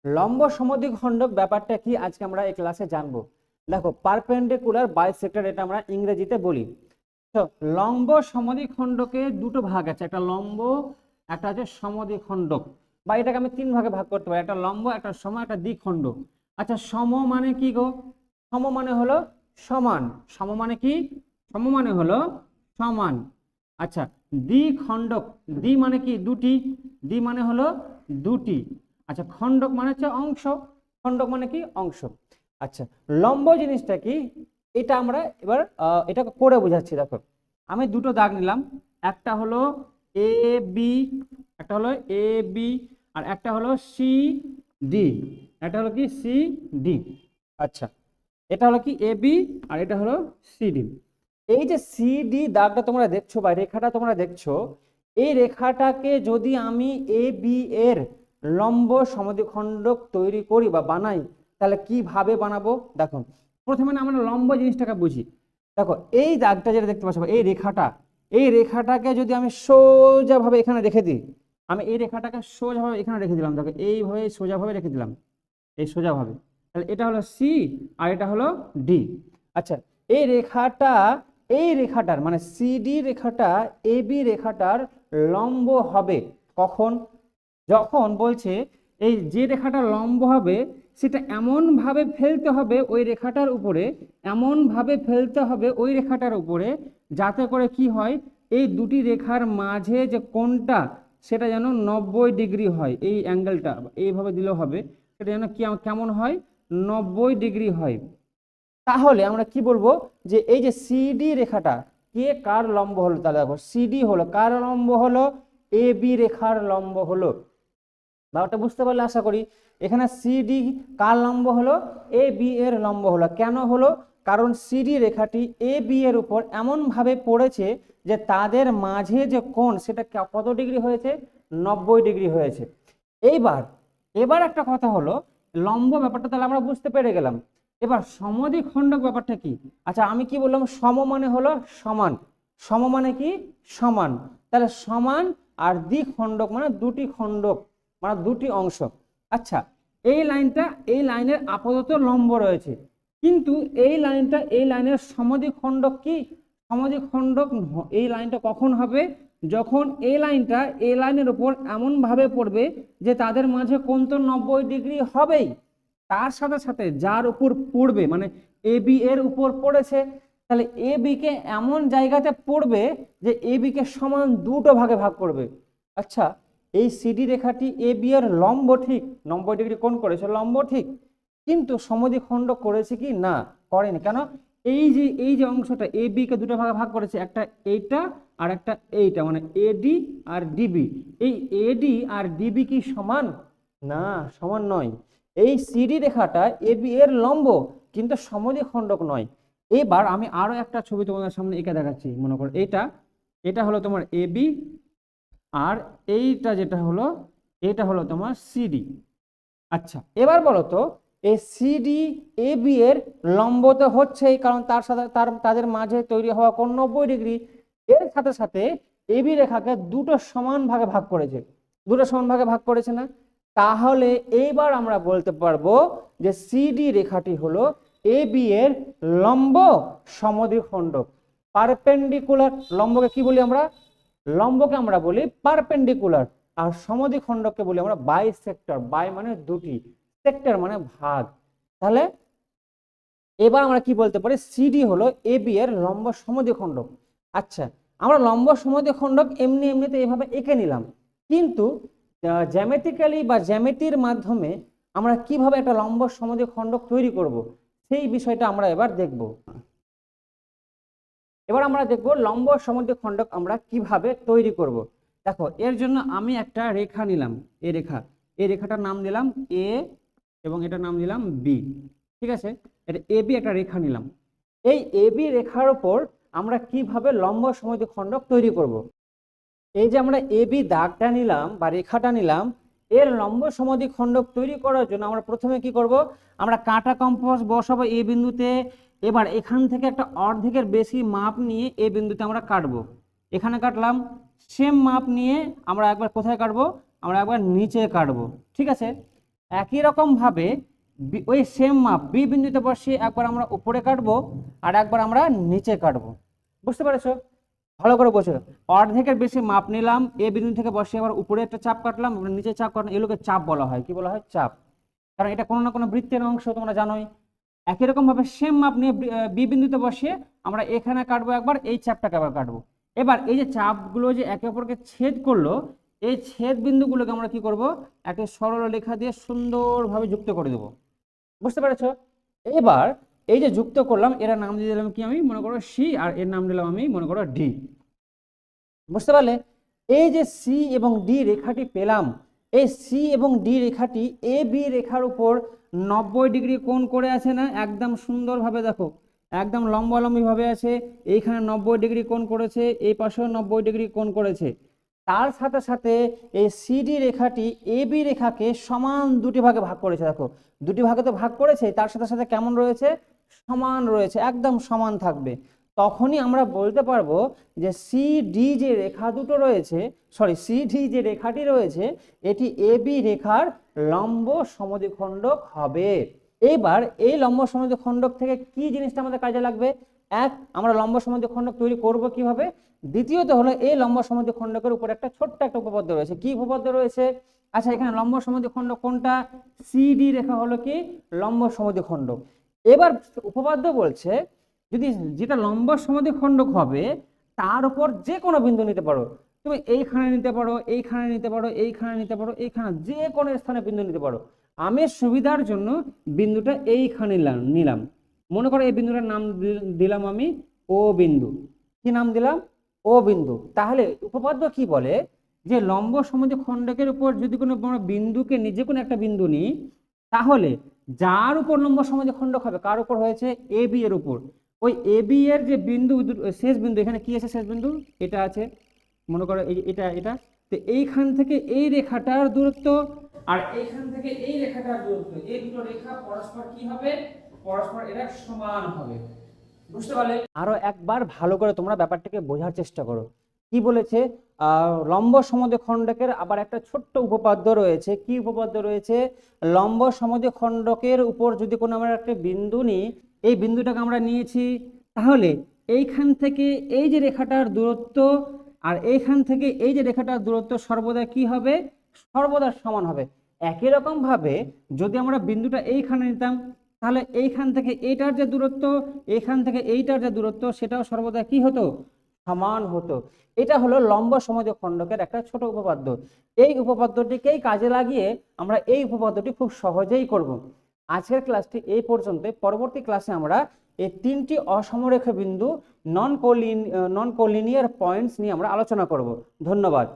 লম্ব সমদ্বিখণ্ডক ব্যাপারটা কি আজকে আমরা এই ক্লাসে জানবো। দেখো, পারপেন্ডিকুলার বাইসেক্টর এটা আমরা ইংরেজিতে বলি। তো লম্ব সমদ্বিখণ্ডকে দুটো ভাগ আছে, একটা লম্ব, একটা হচ্ছে সমদ্বিখণ্ডক, বা এটাকে আমি তিন ভাগে ভাগ করতে পারি, একটা লম্ব, একটা সম, একটা দ্বিখণ্ডক। আচ্ছা, সম মানে কি গো? সম মানে হলো সমান। সম মানে কি? সম মানে হলো সমান। আচ্ছা, দ্বিখণ্ডক, দ্বি মানে কি? দুটি। দ্বি মানে হলো দুটি। আচ্ছা, খণ্ডক মানে হচ্ছে অংশ। খণ্ডক মানে কি? অংশ। আচ্ছা, লম্ব জিনিসটা কি এটা আমরা এবার এটা করে বোঝাচ্ছি। দেখো, আমি দুটো দাগ নিলাম, একটা হলো এ বি, একটা হলো এ বি, আর একটা হলো সি ডি। একটা হলো কি? C D. আচ্ছা, এটা হলো কি? এ বি, আর এটা হলো সি ডি। এই যে সি ডি দাগটা তোমরা দেখছো বা রেখাটা তোমরা দেখছো, এই রেখাটাকে যদি আমি এ বি এর লম্ব সমদ্বিখণ্ডক তৈরি করি বা বানাই, তাহলে কিভাবে বানাবো? দেখো, প্রথমে না আমরা লম্ব জিনিসটাকে বুঝি। দেখো, এই দাগটা যেটা দেখতে পাচ্ছ, এই রেখাটা, এই রেখাটাকে যদি আমি সোজাভাবে এখানে রেখে দিই, আমি এই রেখাটাকে সোজাভাবে এখানে রেখে দিলাম, দেখো এইভাবে সোজাভাবে রেখে দিলাম, এই সোজাভাবে, তাহলে এটা হলো সি আর এটা হলো ডি। আচ্ছা, এই রেখাটা, এই রেখাটার মানে সিডি রেখাটা এবি রেখাটার লম্ব হবে কখন? যখন বলছে এই যে রেখাটা লম্ব হবে সেটা এমন ভাবে ফেলতে হবে ওই রেখাটার উপরে, এমন ভাবে ফেলতে হবে ওই রেখাটার উপরে, যাতে করে কি হয়, এই দুটি রেখার মাঝে যে কোণটা সেটা যেন 90 ডিগ্রি হয়। এই অ্যাঙ্গেলটা এইভাবে দিলেও হবে, সেটা যেন কেমন হয়? 90 ডিগ্রি হয়। তাহলে আমরা কি বলবো যে এই যে সিডি রেখাটা কে কার লম্ব হলো? তাহলে দেখো, সিডি হলো কার লম্ব? হলো এ বি রেখার লম্ব হলো। ব্যাপারটা বুঝতে পারলে আশা করি। এখানে সিডি কার লম্ব হলো? এ বি এর লম্ব হলো। কেন হলো? কারণ সিডি রেখাটি এ বি এর উপর এমন ভাবে পড়েছে যে তাদের মাঝে যে কোণ সেটা কত ডিগ্রি হয়েছে? 90 ডিগ্রি হয়েছে। এইবার এবার একটা কথা হলো, লম্ব ব্যাপারটা তাহলে আমরা বুঝতে পেরে গেলাম। এবার সমদ্বিখণ্ডক ব্যাপারটা কি? আচ্ছা, আমি কি বললাম? সম মানে হলো সমান। সম মানে কি? সমান। তাহলে সমান, আর দ্বিখণ্ডক মানে দুটি খণ্ডক, মানে দুটি অংশ। আচ্ছা, এই লাইনটা, এই লাইনের আপাতত লম্ব রয়েছে, কিন্তু এই লাইনটা, এই লাইনের সমদ্বিখণ্ডক কি? সমদ্বিখণ্ডক এই লাইনটা কখন হবে? যখন এই লাইনটা এই লাইনের উপর এমন ভাবে পড়বে যে তাদের মাঝে কোণ তো 90 ডিগ্রি হবেই, তার সাথে সাথে যার উপর পড়বে মানে এ বি এর উপর পড়েছে, তাহলে এ বি কে এমন জায়গাতে পড়বে যে এ বি কে সমান দুটো ভাগে ভাগ করবে। আচ্ছা, এই সিডি রেখাটি এ বি এর লম্ব ঠিক, 90 ডিগ্রি কোণ করেছে, লম্ব ঠিক, কিন্তু সমদ্বিখণ্ডক করেছে কি? না, করেনি। কেন? এই যে অংশটা এ বি কে দুটো ভাগে ভাগ করেছে, একটা এইটা আর একটা এইটা, মানে এডি আর ডিবি। এই এডি আর ডিবি কি সমান? না, সমান নয়। এই সিডি রেখাটা এবি এর লম্ব, কিন্তু সমদ্বিখণ্ডক নয়। এবার আমি আরো একটা ছবি তোমাদের সামনে এঁকে দেখাচ্ছি। মনে করো এটা, এটা হলো তোমার এবি, আর এইটা যেটা হলো, এটা হলো তোমার সিডি। আচ্ছা, এবার বলো তো, এই সিডি এ বি এর লম্ব তো হচ্ছেই, কারণ তার সাথে তাদের মাঝে তৈরি হওয়া কোণ 90 ডিগ্রি। এর সাথে সাথে এ বি রেখাকে দুটো সমান ভাগে ভাগ করেছে, দুটো সমান ভাগে ভাগ করেছে না? তাহলে এইবার আমরা বলতে পারবো যে সিডি রেখাটি হলো এ বি এর লম্ব সমদ্বিখণ্ডক। পারপেন্ডিকুলার লম্বকে কি বলি আমরা? লম্বকে আমরা বলি পারপেন্ডিকুলার, আর সমদ্বিখণ্ডককে বলি আমরা বাইসেক্টর। বাই মানে দুটি, সেক্টর মানে ভাগ। তাহলে এবার আমরা কি বলতে পারি? সিডি হলো এ বি এর লম্ব সমদ্বিখণ্ডক। আচ্ছা, আমরা লম্ব সমদ্বিখণ্ডক এমনি এমনিতে এভাবে এঁকে নিলাম, কিন্তু জ্যামিতিক্যালি বা জ্যামিতির মাধ্যমে আমরা কিভাবে একটা লম্ব সমদ্বিখণ্ডক তৈরি করব, সেই বিষয়টা আমরা এবার দেখব। এবার আমরা দেখব লম্ব সমদ্বিখণ্ডক আমরা কিভাবে তৈরি করব। দেখো, এর জন্য আমি একটা রেখা নিলাম, এই রেখা, এই রেখাটার নাম দিলাম এ, এবং এটার নাম দিলাম বি। ঠিক আছে, এটা এ বি একটা রেখা নিলাম। এই এ বি রেখার উপর আমরা কিভাবে লম্ব সমদ্বিখণ্ডক তৈরি করব। এই যে আমরা এ বি দাগটা নিলাম বা রেখাটা নিলাম, এর লম্ব সমদ্বিখণ্ডক তৈরি করার জন্য আমরা প্রথমে কি করব? আমরা কাঁটা কম্পাস বসাবো এ বিন্দুতে। এবার এখান থেকে একটা অর্ধেকের বেশি মাপ নিয়ে এ বিন্দুতে আমরা কাটবো। এখানে কাটলাম, সেম মাপ নিয়ে আমরা একবার কোথায় কাটবো? আমরা একবার নিচে কাটবো। ঠিক আছে, একই রকম ভাবে ওই সেম মাপ বি বিন্দুতে বসিয়ে একবার আমরা উপরে কাটবো আর একবার আমরা নিচে কাটবো। বুঝতে পেরেছো? ভালো করে বোঝো। অর্ধেকের বেশি মাপ নিলাম, এ বিন্দু থেকে বসিয়ে আবার উপরে একটা চাপ কাটলাম, নিচে চাপ কাটলাম, এগুলোকে চাপ বলা হয়। কি বলা হয়? চাপ। কারণ এটা কোনো না কোনো বৃত্তের অংশ, তোমরা জানোই। একই রকম ভাবে সেম মাপ নিয়ে বি বিন্দুতে বসিয়ে আমরা এখানে কাটবো একবার, এই চাপটাকে আবার কাটবো। এবার এই যে চাপগুলো যে একে অপরকে ছেদ করলো, এই ছেদ বিন্দুগুলোকে আমরা কি করব, একটা সরল রেখা দিয়ে সুন্দরভাবে যুক্ত করে দেবো। বুঝতে পেরেছো? এবার এই যে যুক্ত করলাম, এরা নাম দিয়ে দিলাম কি, আমি মনে করো সি, আর এর নাম দিলাম আমি মনে করো ডি। বুঝতে পারলে? এই যে সি এবং ডি রেখাটি পেলাম, এই সি এবং ডি রেখাটি এ বি রেখার উপর 90 ডিগ্রি কোণ করে আছে না? একদম সুন্দরভাবে দেখো, একদম লম্বালম্বি ভাবে আছে। এইখানে 90 ডিগ্রি কোণ করেছে, এই পাশেও 90 ডিগ্রি কোণ করেছে। তার সাথে সাথে এই সিডি রেখাটি এ বি রেখাকে সমান দুটি ভাগে ভাগ করেছে। দেখো, দুটি ভাগে তো ভাগ করেছে, তার সাথে সাথে কেমন রয়েছে? সমান রয়েছে, একদম সমান থাকবে। তখনই আমরা বলতে পারবো যে সিডি যে রেখা দুটো রয়েছে, সরি সিডি যে রেখাটি রয়েছে, এটি এ বি রেখার লম্ব সমদ্বিখণ্ডক হবে। এইবার এই লম্ব সমদ্বিখণ্ডক থেকে কি জিনিসটা আমাদের কাজে লাগবে? এক, আমরা লম্ব সমদ্বিখণ্ডক তৈরি করব কিভাবে? দ্বিতীয়ত হলো এই লম্ব সমদ্বিখণ্ডকের উপর একটা ছোট্ট একটা উপপাদ্য রয়েছে। কি উপপাদ্য রয়েছে? আচ্ছা, এখানে লম্ব সমদ্বিখণ্ডক কোনটা? সিডি রেখা হলো কি লম্ব সমদ্বিখণ্ডক। এবার উপপাদ্য বলছে যদি যেটা লম্ব সমদ্বিখণ্ডক হবে তার উপর যে কোনো বিন্দু নিতে পারো। তুমি এইখানে নিতে পারো, এইখানে নিতে পারো, এইখানে নিতে পারো, এইখানে যে কোনো স্থানে বিন্দু নিতে পারো। আমি সুবিধার জন্য বিন্দুটা এইখানে নিলাম। মনে করো এই বিন্দুটার নাম দিলাম আমি ও বিন্দু। কি নাম দিলাম? ও বিন্দু। তাহলে উপপাদ্য কি বলে যে লম্ব সমদ্বিখণ্ডকের উপর যদি কোনো বিন্দুকে যে কোনো একটা বিন্দু নিই, তাহলে যার উপর লম্ব সমদ্বিখণ্ডক হবে, কার উপর হয়েছে? এ বি এর উপর। ওই এ বি এর যে বিন্দু, শেষ বিন্দু, এখানে কি আছে? শেষ বিন্দু এটা আছে, মনে করো এটা এটা। তো এইখান থেকে এই রেখাটার দূরত্ব আর এইখান থেকে এই রেখাটার দূরত্ব, এই দুটো রেখা পরস্পর কি হবে? পরস্পর এরা সমান হবে। বুঝতে পারলে? আরো একবার ভালো করে তোমরা ব্যাপারটাকে বোঝার চেষ্টা করো। কি বলেছে? লম্ব সমদ্বিখণ্ডকের আবার একটা ছোট্ট উপপাদ্য রয়েছে। কি উপপাদ্য রয়েছে? লম্ব সমদ্বিখণ্ডকের উপর যদি কোনো আমরা একটা বিন্দু নিই, এই বিন্দুটাকে আমরা নিয়েছি, তাহলে এইখান থেকে এই যে রেখাটার দূরত্ব আর এইখান থেকে এই যে রেখাটার দূরত্ব সর্বদা কি হবে? সর্বদা সমান হবে। একই রকম ভাবে যদি আমরা বিন্দুটা এইখানে নিতাম, তাহলে এইখান থেকে এইটার যে দূরত্ব, এইখান থেকে এইটার যে দূরত্ব, সেটাও সর্বদা কি হতো? সমান হতো। এটা হলো লম্ব সমদ্বিখণ্ডকের একটা ছোট উপপাদ্য। এই উপপাদ্যটিকেই কাজে লাগিয়ে আমরা এই উপপাদ্যটি খুব সহজেই করব। আজকের ক্লাসটি এই পর্যন্ত। পরবর্তী ক্লাসে আমরা এই তিনটি অসমরেখা বিন্দু নন কোলিনিয়ার পয়েন্টস নিয়ে আমরা আলোচনা করব। ধন্যবাদ।